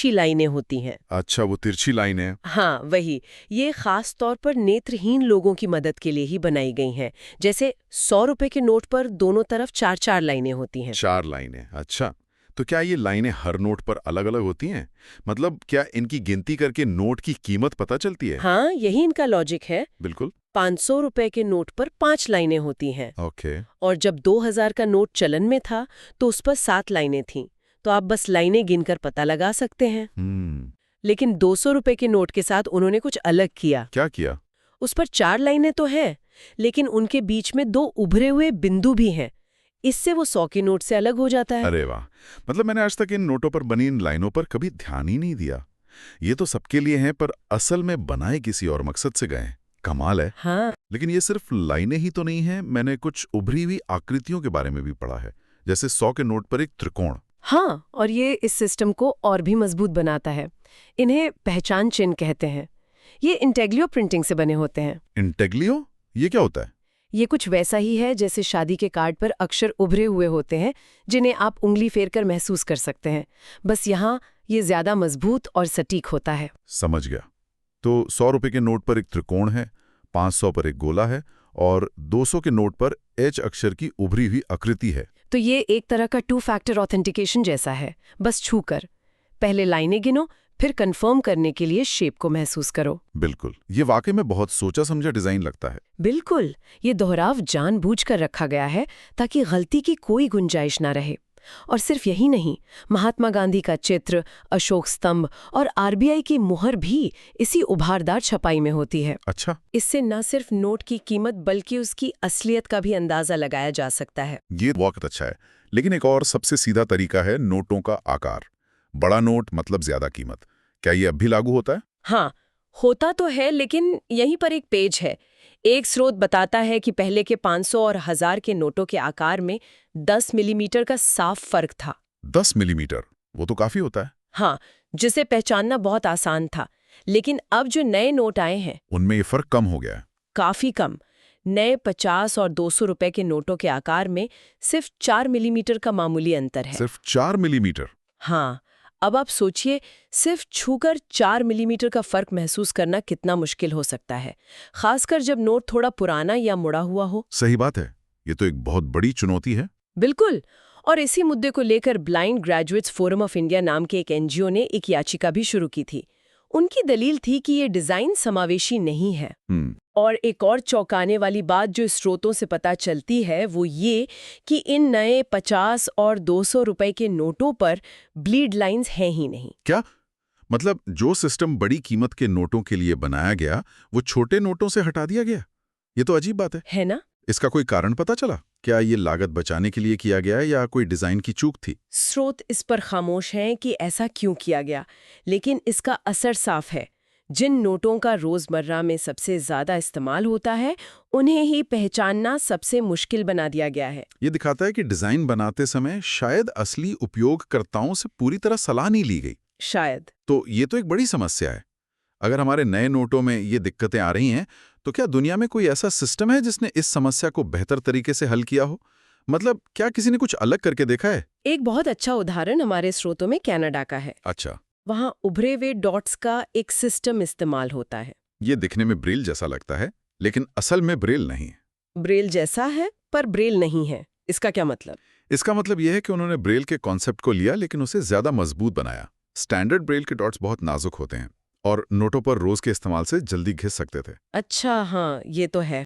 तिरछी लाइनें होती हैं। अच्छा, वो तिरछी लाइनें। हाँ, वही। ये खास तौर पर नेत्रहीन लोगों की मदद के लिए ही बनाई गई हैं। जैसे 100 रुपए के नोट पर दोनों तरफ 4-4 लाइनें होती हैं। 4 लाइनें, अच्छा। तो क्या ये लाइनें हर नोट पर अलग-अलग होती हैं? मतलब क्या इनकी गिनती करके नोट की कीमत पता चलती है? हाँ, यही इनका लॉजिक है। बिल्कुल। 500 रुपए के नोट पर 5 लाइनें होती हैं। ओके। और जब 2000 का नोट चलन में था तो उस पर 7 लाइनें थीं। तो आप बस लाइनें गिनकर पता लगा सकते हैं। लेकिन 200 रुपए के नोट के साथ उन्होंने कुछ अलग किया। क्या किया? उस पर 4 लाइनें तो हैं, लेकिन उनके बीच में 2 उभरे हुए बिंदु भी हैं। इससे वो 100 के नोट से अलग हो जाता है। अरे वाह! मतलब मैंने आज तक इन नोटों पर बनी इन लाइनों पर कभी ध्यान ही नहीं दिया। ये तो सबके लिए हैं, पर असल में बनाए किसी और मकसद से गए हैं। कमाल है। हाँ, लेकिन ये सिर्फ लाइनें ही तो नहीं हैं, मैंने कुछ उभरी हुई आकृतियों के बारे में भी पढ़ा है। जैसे 100 के नोट पर एक त्रिकोण। हाँ, और ये इस सिस्टम को और भी मजबूत बनाता है। इन्हें पहचान चिन्ह कहते हैं। ये इंटेग्लियो प्रिंटिंग से बने होते हैं। इंटेग्लियो? ये क्या होता है? ये कुछ वैसा ही है जैसे शादी के कार्ड पर अक्षर उभरे हुए होते हैं, जिन्हें आप उंगली फेरकर महसूस कर सकते हैं। बस यहाँ ये ज्यादा मजबूत और सटीक होता है। समझ गया। तो 100 रुपए के नोट पर एक त्रिकोण है, 500 पर एक गोला है और 200 के नोट पर एच अक्षर की उभरी हुई आकृति है। तो ये एक तरह का 2 फैक्टर ऑथेंटिकेशन जैसा है, बस छूकर। पहले लाइनें गिनो, फिर कंफर्म करने के लिए शेप को महसूस करो। बिल्कुल, ये वाकई में बहुत सोचा समझा डिजाइन लगता है। बिल्कुल, ये दोहराव जानबूझकर रखा गया है ताकि गलती की कोई गुंजाइश ना रहे। और सिर्फ यही नहीं, महात्मा गांधी का चित्र, अशोक स्तंभ और आरबीआई की मुहर भी इसी उभारदार छपाई में होती है। अच्छा। इससे न सिर्फ नोट की कीमत बल्कि उसकी असलियत का भी अंदाजा लगाया जा सकता है। ये बहुत अच्छा है। लेकिन एक और सबसे सीधा तरीका है नोटों का आकार। बड़ा नोट मतलब ज्यादा कीमत। क्या ये अब भी लागू होता है? हाँ, होता तो है, लेकिन यहीं पर एक पेज है। एक स्रोत बताता है कि पहले के 500 और 1000 के नोटों के आकार में 10 मिलीमीटर का साफ फर्क था। 10 मिलीमीटर? वो तो काफी होता है। हाँ, जिसे पहचानना बहुत आसान था। लेकिन अब जो नए नोट आए हैं, उनमें ये फर्क कम हो गया है। काफी कम। नए 50 और 200 रुपए के नोटों के आकार में सिर्फ 4 मिलीमीटर का मामूली अंतर है। सिर्फ 4 मिलीमीटर? हाँ, अब आप सोचिए, सिर्फ छूकर 4 मिलीमीटर का फर्क महसूस करना कितना मुश्किल हो सकता है, खासकर जब नोट थोड़ा पुराना या मुड़ा हुआ हो। सही बात है। ये तो एक बहुत बड़ी चुनौती है। बिल्कुल। और इसी मुद्दे को लेकर blind graduates forum of India नाम के एक एनजीओ ने एक याचिका भी शुरू की थी। उनकी दलील थी कि ये डिजाइन समावेशी नहीं है। और एक और चौंकाने वाली बात जो स्रोतों से पता चलती है वो ये कि इन नए 50 और 200 रुपए के नोटों पर ब्लीड लाइंस हैं ही नहीं। क्या मतलब जो सिस्टम बड़ी कीमत के नोटों के लिए बनाया गया वो छोटे नोटों से हटा दिया गया? ये तो अजीब बात है ना? इसका कोई कारण पता चला? क्या ये लागत बचाने के लिए किया गया या कोई डिजाइन की चूक थी? स्रोत इस पर खामोश हैं कि ऐसा क्यों किया गया, लेकिन इसका असर साफ है। जिन नोटों का रोजमर्रा में सबसे ज्यादा इस्तेमाल होता है, उन्हें ही पहचानना सबसे मुश्किल बना दिया गया है। ये दिखाता है कि डिजाइन बनाते समय शायद असली उपयोगकर्ताओं से पूरी तरह सलाह नहीं ली गई। शायद। तो ये तो एक बड़ी समस्या है। अगर हमारे नए नोटों में ये दिक्कतें आ रही हैं, तो क्या दुनिया में कोई ऐसा सिस्टम है जिसने इस समस्या को बेहतर तरीके से हल किया हो? मतलब क्या किसी ने कुछ अलग करके देखा है? एक बहुत अच्छा उदाहरण हमारे स्रोतों में कनाडा का है। अच्छा। वहाँ उभरे हुए डॉट्स का एक सिस्टम इस्तेमाल होता है। ये दिखने में ब्रेल जैसा लगता है, लेकिन असल में ब्रेल नहीं है। ब्रेल जैसा है पर ब्रेल नहीं है। इसका क्या मतलब? इसका मतलब यह है कि उन्होंने ब्रेल के कॉन्सेप्ट को लिया लेकिन उसे ज्यादा मजबूत बनाया। स्टैंडर्ड ब्रेल के डॉट्स बहुत नाजुक होते हैं और नोटों पर रोज के इस्तेमाल से जल्दी घिस सकते थे। अच्छा, हाँ, ये तो है।